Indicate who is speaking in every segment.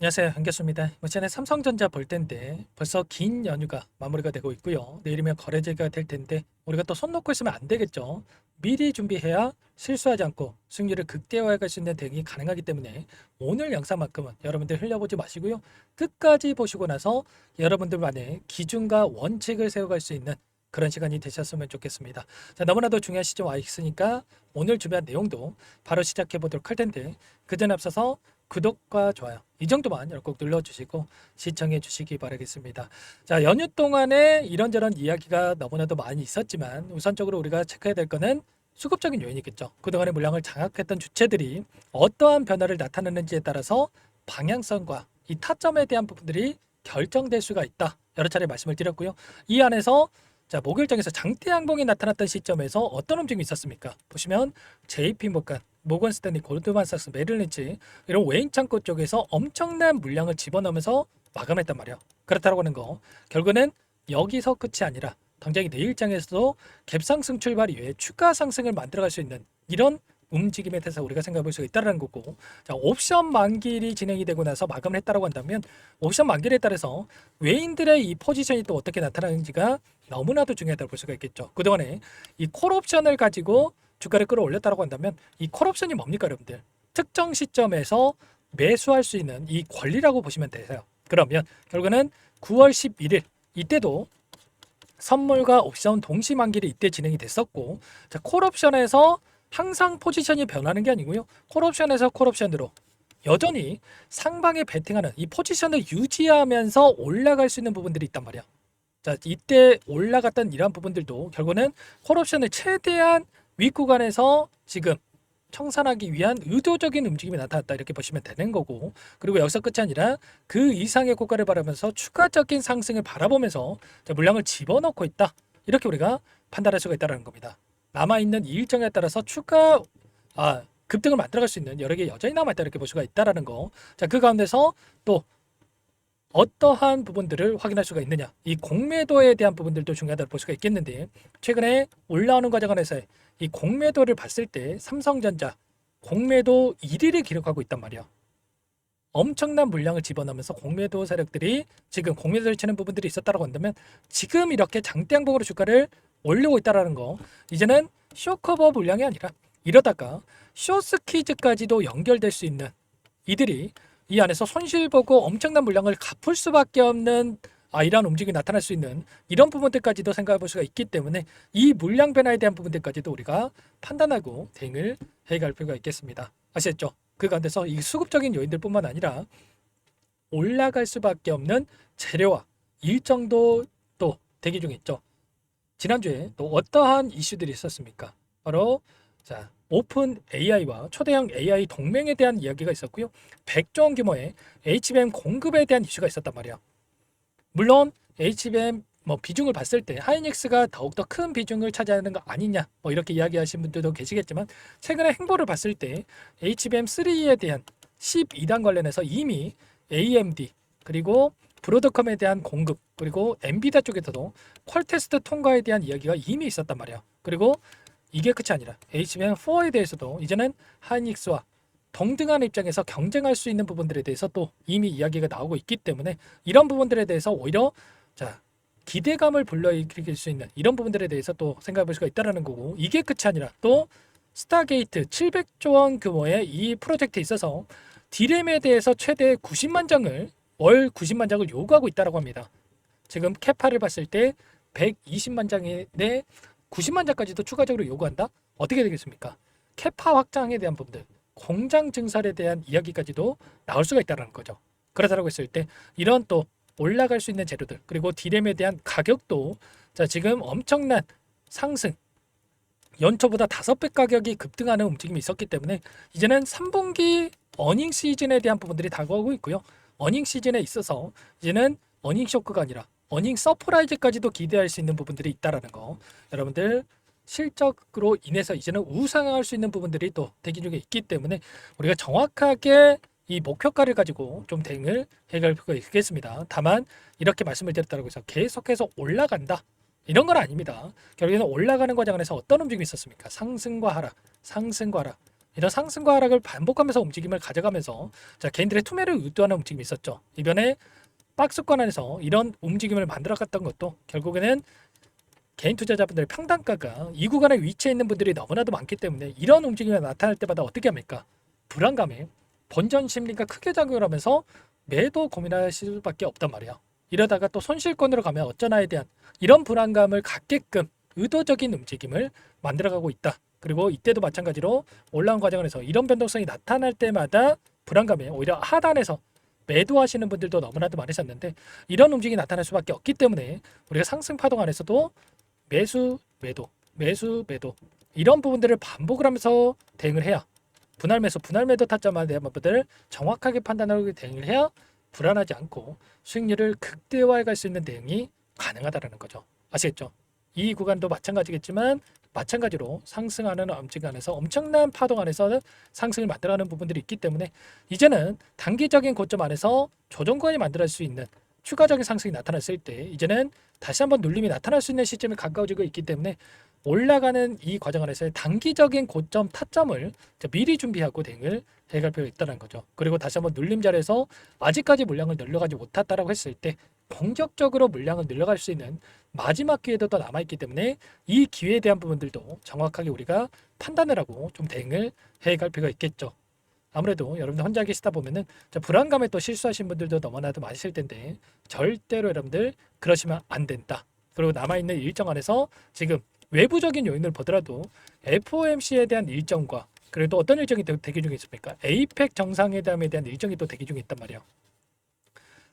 Speaker 1: 안녕하세요. 한교수입니다. 전에 삼성전자 볼 텐데 벌써 긴 연휴가 마무리가 되고 있고요. 내일이면 거래제가 될 텐데 우리가 또 손 놓고 있으면 안 되겠죠. 미리 준비해야 실수하지 않고 승률을 극대화해 갈 수 있는 대응이 가능하기 때문에 오늘 영상만큼은 여러분들 흘려보지 마시고요. 끝까지 보시고 나서 여러분들만의 기준과 원칙을 세워갈 수 있는 그런 시간이 되셨으면 좋겠습니다. 자, 너무나도 중요한 시점 와 있으니까 오늘 준비한 내용도 바로 시작해 보도록 할 텐데 그 전에 앞서서 구독과 좋아요 이 정도만 꼭 눌러주시고 시청해 주시기 바라겠습니다. 자, 연휴 동안에 이런저런 이야기가 너무나도 많이 있었지만 우선적으로 우리가 체크해야 될 거는 수급적인 요인이겠죠. 그동안의 물량을 장악했던 주체들이 어떠한 변화를 나타내는지에 따라서 방향성과 이 타점에 대한 부분들이 결정될 수가 있다. 여러 차례 말씀을 드렸고요. 이 안에서 자, 목요일장에서 장대 양봉이 나타났던 시점에서 어떤 움직임이 있었습니까? 보시면 JP모간, 모건 스탠리, 골드만삭스, 메릴린치 이런 외인 창고 쪽에서 엄청난 물량을 집어넣으면서 마감했단 말이야. 그렇다고 하는 거 결국은 여기서 끝이 아니라 당장이 내일장에서도 갭상승 출발 이후에 추가 상승을 만들어갈 수 있는 이런 움직임에 대해서 우리가 생각해 볼 수 있다는 거고, 자, 옵션 만기일이 진행이 되고 나서 마감을 했다고 한다면 옵션 만기일에 따라서 외인들의 이 포지션이 또 어떻게 나타나는지가 너무나도 중요하다고 볼 수가 있겠죠. 그동안에 이 콜옵션을 가지고 주가를 끌어올렸다고 한다면 이 콜옵션이 뭡니까, 여러분들? 특정 시점에서 매수할 수 있는 이 권리라고 보시면 되세요. 그러면 결국은 9월 11일 이때도 선물과 옵션 동시 만기일이 이때 진행이 됐었고, 자, 콜옵션에서 항상 포지션이 변하는 게 아니고요. 콜옵션에서 콜옵션으로 여전히 상방에 베팅하는 이 포지션을 유지하면서 올라갈 수 있는 부분들이 있단 말이야. 자, 이때 올라갔던 이러한 부분들도 결국은 콜옵션을 최대한 윗구간에서 지금 청산하기 위한 의도적인 움직임이 나타났다 이렇게 보시면 되는 거고, 그리고 여기서 끝이 아니라 그 이상의 고가를 바라면서 추가적인 상승을 바라보면서 물량을 집어넣고 있다 이렇게 우리가 판단할 수가 있다는 겁니다. 남아있는 이 일정에 따라서 추가 급등을 만들어갈 수 있는 여러 개 여전히 남아있다 이렇게 볼 수가 있다는 거. 자, 그 가운데서 또 어떠한 부분들을 확인할 수가 있느냐, 이 공매도에 대한 부분들도 중요하다고 볼 수가 있겠는데, 최근에 올라오는 과정 안에서 이 공매도를 봤을 때 삼성전자 공매도 1위를 기록하고 있단 말이야. 엄청난 물량을 집어넣으면서 공매도 세력들이 지금 공매도를 치는 부분들이 있었다고 한다면 지금 이렇게 장대양봉으로 주가를 올리고 있다는 거, 이제는 쇼커버 물량이 아니라 이러다가 쇼스퀴즈까지도 연결될 수 있는 이들이 이 안에서 손실 보고 엄청난 물량을 갚을 수밖에 없는 이러한 움직임이 나타날 수 있는 이런 부분들까지도 생각해 볼 수가 있기 때문에 이 물량 변화에 대한 부분들까지도 우리가 판단하고 대응을 해갈 필요가 있겠습니다. 아시겠죠? 그 가운데서 이 수급적인 요인들뿐만 아니라 올라갈 수밖에 없는 재료와 일정도 또 대기 중에 있죠. 지난주에 또 어떠한 이슈들이 있었습니까? 바로 자, 오픈 AI와 초대형 AI 동맹에 대한 이야기가 있었고요. 100조 원 규모의 HBM 공급에 대한 이슈가 있었단 말이야. 물론 HBM 비중을 봤을 때 하이닉스가 더욱더 큰 비중을 차지하는 거 아니냐 이렇게 이야기하시는 분들도 계시겠지만, 최근에 행보를 봤을 때 HBM3에 대한 12단 관련해서 이미 AMD 그리고 브로드컴에 대한 공급, 그리고 엔비디아 쪽에서도 퀄 테스트 통과에 대한 이야기가 이미 있었단 말이야. 그리고 이게 끝이 아니라 HBM4에 대해서도 이제는 하이닉스와 동등한 입장에서 경쟁할 수 있는 부분들에 대해서 또 이미 이야기가 나오고 있기 때문에 이런 부분들에 대해서 오히려 자, 기대감을 불러일으킬 수 있는 이런 부분들에 대해서 또 생각해 볼 수가 있다는 거고, 이게 끝이 아니라 또 스타게이트 700조 원 규모의 이 프로젝트에 있어서 디램에 대해서 최대 90만 장을 월 90만 장을 요구하고 있다고 합니다. 지금 캐파를 봤을 때 120만 장에 내 90만 장까지도 추가적으로 요구한다? 어떻게 되겠습니까? 캐파 확장에 대한 부분들, 공장 증설에 대한 이야기까지도 나올 수가 있다는 거죠. 그렇다고 했을 때 이런 또 올라갈 수 있는 재료들, 그리고 디램에 대한 가격도 자, 지금 엄청난 상승, 연초보다 5배 가격이 급등하는 움직임이 있었기 때문에 이제는 3분기 어닝 시즌에 대한 부분들이 다가오고 있고요. 어닝 시즌에 있어서 이제는 어닝 쇼크가 아니라 어닝 서프라이즈까지도 기대할 수 있는 부분들이 있다라는 거, 여러분들 실적으로 인해서 이제는 우상향할 수 있는 부분들이 또 대기 중에 있기 때문에 우리가 정확하게 이 목표가를 가지고 좀 대응을 해갈 필요가 있겠습니다. 다만 이렇게 말씀을 드렸다고 해서 계속해서 올라간다 이런 건 아닙니다. 결국에는 올라가는 과정 안에서 어떤 움직임이 있었습니까? 상승과 하락, 상승과 하락. 이런 상승과 하락을 반복하면서 움직임을 가져가면서 자, 개인들의 투매를 유도하는 움직임이 있었죠. 이번에 박스권 안에서 이런 움직임을 만들어갔던 것도 결국에는 개인 투자자분들의 평단가가 이 구간에 위치해 있는 분들이 너무나도 많기 때문에 이런 움직임이 나타날 때마다 어떻게 합니까? 불안감에 본전 심리가 크게 작용을 하면서 매도 고민하실 수밖에 없단 말이야. 이러다가 또 손실권으로 가면 어쩌나에 대한 이런 불안감을 갖게끔 의도적인 움직임을 만들어가고 있다. 그리고 이때도 마찬가지로 올라온 과정에서 이런 변동성이 나타날 때마다 불안감에 오히려 하단에서 매도하시는 분들도 너무나도 많으셨는데 이런 움직임이 나타날 수밖에 없기 때문에 우리가 상승 파동 안에서도 매수 매도 매수 매도 이런 부분들을 반복을 하면서 대응을 해야 분할 매수 분할 매도 타점에 대한 부분들을 정확하게 판단하고 대응을 해야 불안하지 않고 수익률을 극대화해 갈 수 있는 대응이 가능하다는 거죠. 아시겠죠? 이 구간도 마찬가지겠지만 마찬가지로 상승하는 움직임 안에서 엄청난 파동 안에서 상승을 만들어가는 부분들이 있기 때문에 이제는 단기적인 고점 안에서 조정 구간이 만들어질 수 있는 추가적인 상승이 나타났을 때 이제는 다시 한번 눌림이 나타날 수 있는 시점이 가까워지고 있기 때문에 올라가는 이 과정 안에서의 단기적인 고점 타점을 미리 준비하고 대응을 해갈 필요가 있다는 거죠. 그리고 다시 한번 눌림 자리에서 아직까지 물량을 늘려가지 못했다라고 했을 때 본격적으로 물량을 늘려갈 수 있는 마지막 기회도 더 남아있기 때문에 이 기회에 대한 부분들도 정확하게 우리가 판단을 하고 좀 대응을 해갈 필요가 있겠죠. 아무래도 여러분들 혼자 계시다 보면은 불안감에 또 실수하신 분들도 너무나도 많으실 텐데 절대로 여러분들 그러시면 안 된다. 그리고 남아있는 일정 안에서 지금 외부적인 요인을 보더라도 FOMC에 대한 일정과 그래도 어떤 일정이 대기 중에 있습니까? 에이펙 정상회담에 대한 일정이 또 대기 중에 있단 말이에요.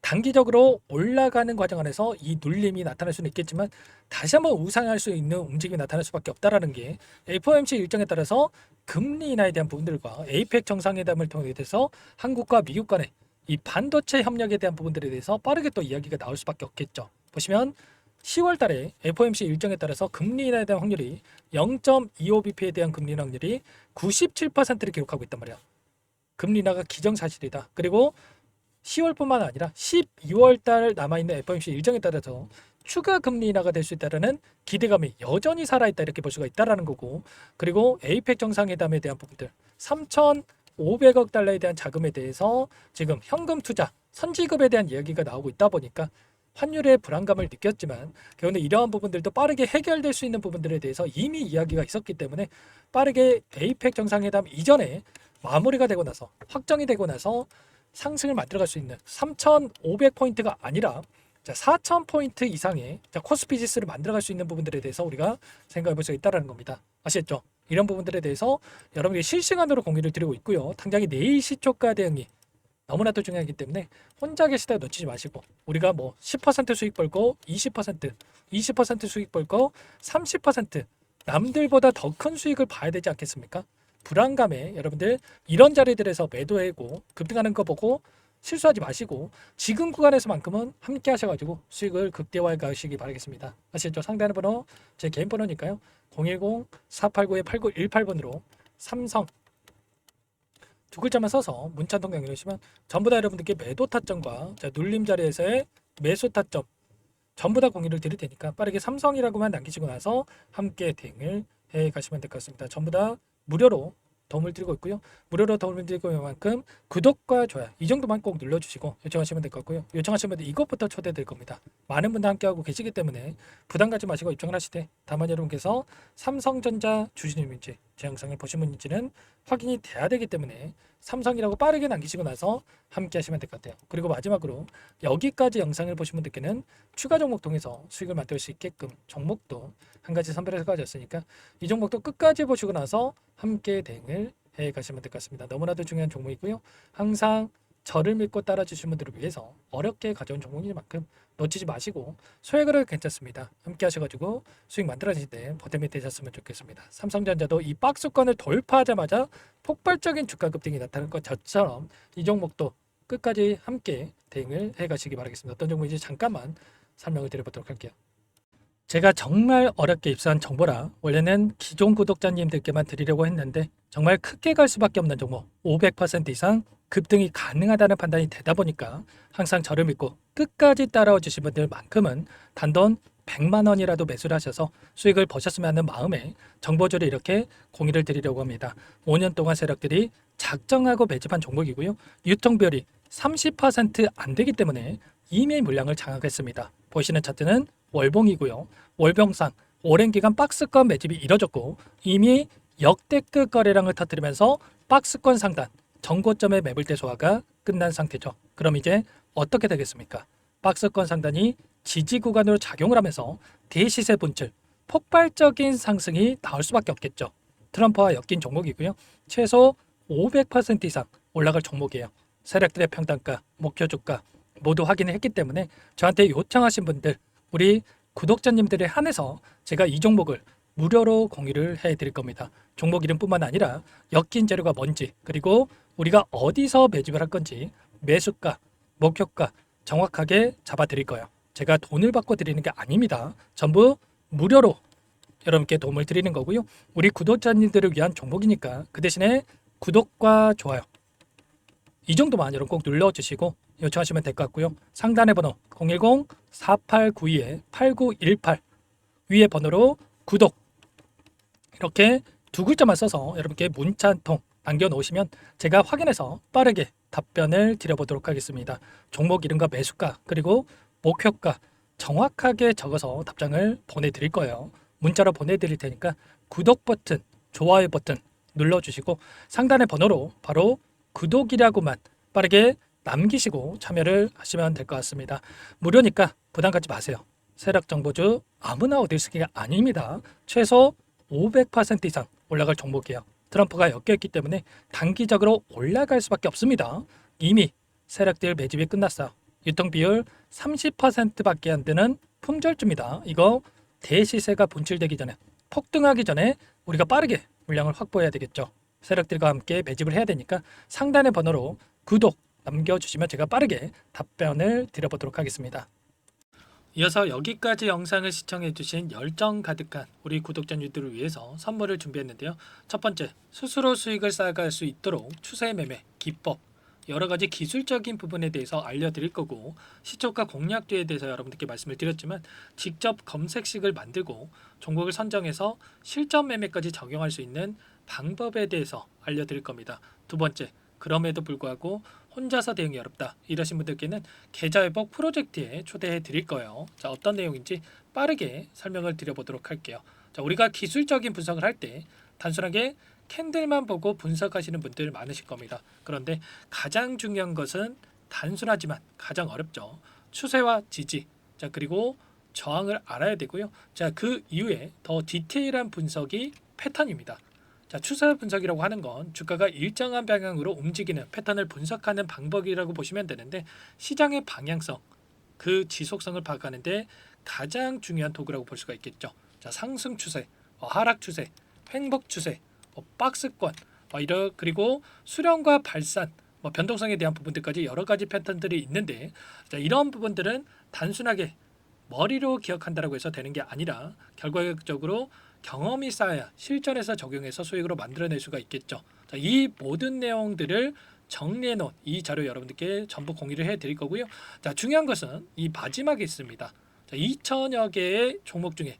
Speaker 1: 단기적으로 올라가는 과정 안에서 이 눌림이 나타날 수는 있겠지만 다시 한번 우상할 수 있는 움직임이 나타날 수밖에 없다라는 게 FOMC 일정에 따라서 금리 인하에 대한 부분들과 에이펙 정상회담을 통해서 한국과 미국 간의 이 반도체 협력에 대한 부분들에 대해서 빠르게 또 이야기가 나올 수밖에 없겠죠. 보시면 10월 달에 FOMC 일정에 따라서 금리 인하에 대한 확률이 0.25bp에 대한 금리 인하 확률이 97%를 기록하고 있단 말이야. 금리 인하가 기정사실이다. 그리고 10월뿐만 아니라 12월 달 남아있는 FOMC 일정에 따라서 추가 금리 인하가 될 수 있다는 기대감이 여전히 살아있다 이렇게 볼 수가 있다는 거고 그리고 에이펙 정상회담에 대한 부분들 3,500억 달러에 대한 자금에 대해서 지금 현금 투자 선지급에 대한 이야기가 나오고 있다 보니까 환율의 불안감을 느꼈지만 그런데 이러한 부분들도 빠르게 해결될 수 있는 부분들에 대해서 이미 이야기가 있었기 때문에 빠르게 에이펙 정상회담 이전에 마무리가 되고 나서 확정이 되고 나서 상승을 만들어갈 수 있는 3,500포인트가 아니라 4,000포인트 이상의 코스피 지수를 만들어갈 수 있는 부분들에 대해서 우리가 생각해 볼 수 있다는 겁니다. 아시겠죠? 이런 부분들에 대해서 여러분들이 실시간으로 공유를 드리고 있고요. 당장의 내일 시초가 대응이 너무나도 중요하기 때문에 혼자 계시다 놓치지 마시고 우리가 뭐 10% 수익 벌고 20% 수익 벌고 30% 남들보다 더 큰 수익을 봐야 되지 않겠습니까? 불안감에 여러분들 이런 자리들에서 매도하고 급등하는 거 보고 실수하지 마시고 지금 구간에서만큼은 함께 하셔가지고 수익을 극대화해 가시기 바라겠습니다. 아시죠? 상대하는 번호 제 개인 번호니까요. 010-489-8918번으로 삼성 두 글자만 써서 문자 통장 연결하시면 전부 다 여러분들께 매도 타점과 눌림 자리에서의 매수 타점 전부 다 공유를 드릴 테니까 빠르게 삼성이라고만 남기시고 나서 함께 대응을 해 가시면 될 것 같습니다. 전부 다 무료로 도움을 드리고 있고요. 무료로 도움을 드리고 있는 만큼 구독과 좋아요 이 정도만 꼭 눌러주시고 요청하시면 될 것 같고요. 요청하시면 이것부터 초대될 겁니다. 많은 분들 함께하고 계시기 때문에 부담 가지 마시고 입장을 하시되 다만 여러분께서 삼성전자 주주님인지 제 영상을 보신 분인지는 확인이 돼야 되기 때문에 삼성이라고 빠르게 남기시고 나서 함께 하시면 될 것 같아요. 그리고 마지막으로 여기까지 영상을 보신 분들께는 추가 종목 통해서 수익을 만들 수 있게끔 종목도 한 가지 선별해서 가졌으니까 이 종목도 끝까지 보시고 나서 함께 대응을 해 가시면 될 것 같습니다. 너무나도 중요한 종목이고요. 항상 저를 믿고 따라 주신 분들을 위해서 어렵게 가져온 종목이만큼 놓치지 마시고 소액으로 괜찮습니다. 함께 하셔가지고 수익 만들어질 때 보탬이 되셨으면 좋겠습니다. 삼성전자도 이 박스권을 돌파하자마자 폭발적인 주가 급등이 나타날 것처럼 이 종목도 끝까지 함께 대응을 해 가시기 바라겠습니다. 어떤 종목인지 잠깐만 설명을 드려보도록 할게요. 제가 정말 어렵게 입수한 정보라 원래는 기존 구독자님들께만 드리려고 했는데 정말 크게 갈 수밖에 없는 종목 500% 이상 급등이 가능하다는 판단이 되다 보니까 항상 저를 믿고 끝까지 따라와 주신 분들만큼은 단돈 100만 원이라도 매수를 하셔서 수익을 보셨으면 하는 마음에 정보주를 이렇게 공유를 드리려고 합니다. 5년 동안 세력들이 작정하고 매집한 종목이고요. 유통비율이 30%안 되기 때문에 이미 물량을 장악했습니다. 보시는 차트는 월봉이고요. 월봉상 오랜 기간 박스권 매집이 이뤄졌고 이미 역대급 거래량을 터뜨리면서 박스권 상단 전고점의 매물대 소화가 끝난 상태죠. 그럼 이제 어떻게 되겠습니까? 박스권 상단이 지지 구간으로 작용을 하면서 대시세 분출, 폭발적인 상승이 나올 수밖에 없겠죠. 트럼프와 엮인 종목이고요. 최소 500% 이상 올라갈 종목이에요. 세력들의 평단가, 목표 주가 모두 확인을 했기 때문에 저한테 요청하신 분들, 우리 구독자님들에 한해서 제가 이 종목을 무료로 공유를 해드릴 겁니다. 종목 이름뿐만 아니라 엮인 재료가 뭔지, 그리고 우리가 어디서 매집을 할 건지, 매수가, 목표가 정확하게 잡아드릴 거예요. 제가 돈을 받고 드리는 게 아닙니다. 전부 무료로 여러분께 도움을 드리는 거고요. 우리 구독자님들을 위한 종목이니까 그 대신에 구독과 좋아요 이 정도만 여러분 꼭 눌러주시고 요청하시면 될 것 같고요. 상단의 번호 010-4892-8918 위에 번호로 구독 이렇게 두 글자만 써서 여러분께 문자 한 통 남겨놓으시면 제가 확인해서 빠르게 답변을 드려보도록 하겠습니다. 종목 이름과 매수가 그리고 목표가 정확하게 적어서 답장을 보내드릴 거예요. 문자로 보내드릴 테니까 구독 버튼, 좋아요 버튼 눌러주시고 상단의 번호로 바로 구독이라고만 빠르게 남기시고 참여를 하시면 될 것 같습니다. 무료니까 부담 갖지 마세요. 세력 정보주 아무나 얻을 수 있는 게 아닙니다. 최소 500% 이상 올라갈 종목이에요. 트럼프가 엮여있기 때문에 단기적으로 올라갈 수밖에 없습니다. 이미 세력들 매집이 끝났어요. 유통비율 30%밖에 안 되는 품절주입니다. 이거 대시세가 분출되기 전에 폭등하기 전에 우리가 빠르게 물량을 확보해야 되겠죠. 세력들과 함께 매집을 해야 되니까 상단의 번호로 구독 남겨주시면 제가 빠르게 답변을 드려보도록 하겠습니다. 이어서 여기까지 영상을 시청해주신 열정 가득한 우리 구독자님들을 위해서 선물을 준비했는데요. 첫 번째, 스스로 수익을 쌓아갈 수 있도록 추세 매매 기법 여러가지 기술적인 부분에 대해서 알려드릴 거고, 시초가 공략주에 대해서 여러분들께 말씀을 드렸지만 직접 검색식을 만들고 종목을 선정해서 실전 매매까지 적용할 수 있는 방법에 대해서 알려드릴 겁니다. 두 번째, 그럼에도 불구하고 혼자서 대응이 어렵다 이러신 분들께는 계좌회복 프로젝트에 초대해 드릴 거예요. 자, 어떤 내용인지 빠르게 설명을 드려보도록 할게요. 자, 우리가 기술적인 분석을 할 때 단순하게 캔들만 보고 분석하시는 분들 많으실 겁니다. 그런데 가장 중요한 것은 단순하지만 가장 어렵죠. 추세와 지지, 자 그리고 저항을 알아야 되고요. 자, 그 이후에 더 디테일한 분석이 패턴입니다. 자, 추세 분석이라고 하는 건 주가가 일정한 방향으로 움직이는 패턴을 분석하는 방법이라고 보시면 되는데, 시장의 방향성, 그 지속성을 파악하는데 가장 중요한 도구라고 볼 수가 있겠죠. 자, 상승 추세, 하락 추세, 횡복 추세, 박스권, 그리고 수렴과 발산, 변동성에 대한 부분들까지 여러 가지 패턴들이 있는데, 자, 이런 부분들은 단순하게 머리로 기억한다고 해서 되는 게 아니라 결과적으로 경험이 쌓아야 실전에서 적용해서 수익으로 만들어낼 수가 있겠죠. 자, 이 모든 내용들을 정리해 놓은 이 자료 여러분들께 전부 공유를 해드릴 거고요. 자, 중요한 것은 이 마지막에 있습니다. 자, 2천여 개의 종목 중에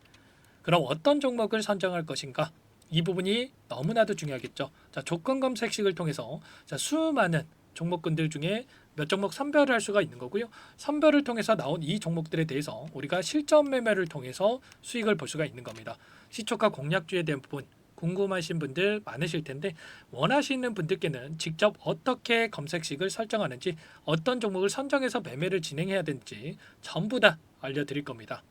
Speaker 1: 그럼 어떤 종목을 선정할 것인가? 이 부분이 너무나도 중요하겠죠. 자, 조건 검색식을 통해서 자, 수많은 종목군들 중에 몇 종목 선별을 할 수가 있는 거고요. 선별을 통해서 나온 이 종목들에 대해서 우리가 실전 매매를 통해서 수익을 볼 수가 있는 겁니다. 시초가 공략주에 대한 부분 궁금하신 분들 많으실 텐데, 원하시는 분들께는 직접 어떻게 검색식을 설정하는지, 어떤 종목을 선정해서 매매를 진행해야 되는지 전부 다 알려드릴 겁니다.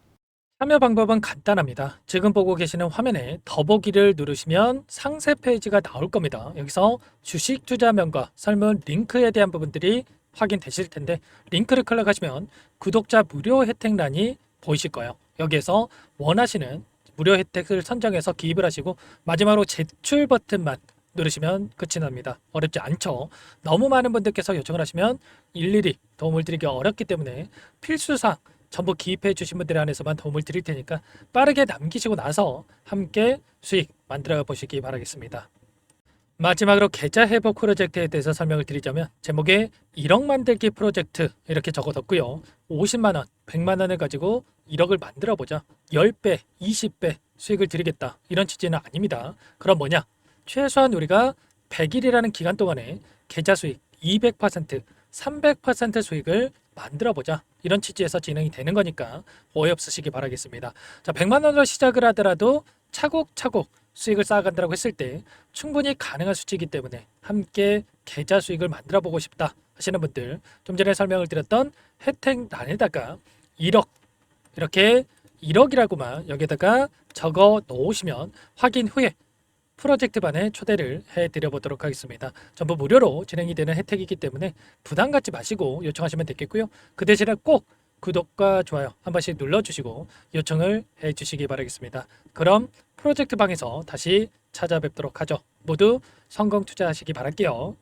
Speaker 1: 참여 방법은 간단합니다. 지금 보고 계시는 화면에 더보기를 누르시면 상세 페이지가 나올 겁니다. 여기서 주식 투자명과 설문 링크에 대한 부분들이 확인되실 텐데, 링크를 클릭하시면 구독자 무료 혜택란이 보이실 거예요. 여기에서 원하시는 무료 혜택을 선정해서 기입을 하시고 마지막으로 제출 버튼만 누르시면 끝이 납니다. 어렵지 않죠? 너무 많은 분들께서 요청을 하시면 일일이 도움을 드리기 어렵기 때문에 필수사항 전부 기입해 주신 분들에 한해서만 도움을 드릴 테니까 빠르게 남기시고 나서 함께 수익 만들어 보시기 바라겠습니다. 마지막으로 계좌 회복 프로젝트에 대해서 설명을 드리자면, 제목에 1억 만들기 프로젝트 이렇게 적어뒀고요. 50만 원, 100만 원을 가지고 1억을 만들어 보자. 10배, 20배 수익을 드리겠다. 이런 취지는 아닙니다. 그럼 뭐냐? 최소한 우리가 100일이라는 기간 동안에 계좌 수익 200%, 300% 수익을 만들어 보자. 이런 취지에서 진행이 되는 거니까 오해 없으시기 바라겠습니다. 자, 100만 원으로 시작을 하더라도 차곡차곡 수익을 쌓아간다고 했을 때 충분히 가능한 수치이기 때문에 함께 계좌 수익을 만들어 보고 싶다 하시는 분들, 좀 전에 설명을 드렸던 혜택란에다가 1억, 이렇게 1억이라고만 여기다가 적어 놓으시면 확인 후에 프로젝트반에 초대를 해드려 보도록 하겠습니다. 전부 무료로 진행이 되는 혜택이기 때문에 부담 갖지 마시고 요청하시면 되겠고요. 그 대신에 꼭 구독과 좋아요 한 번씩 눌러주시고 요청을 해주시기 바라겠습니다. 그럼 프로젝트방에서 다시 찾아뵙도록 하죠. 모두 성공 투자하시기 바랄게요.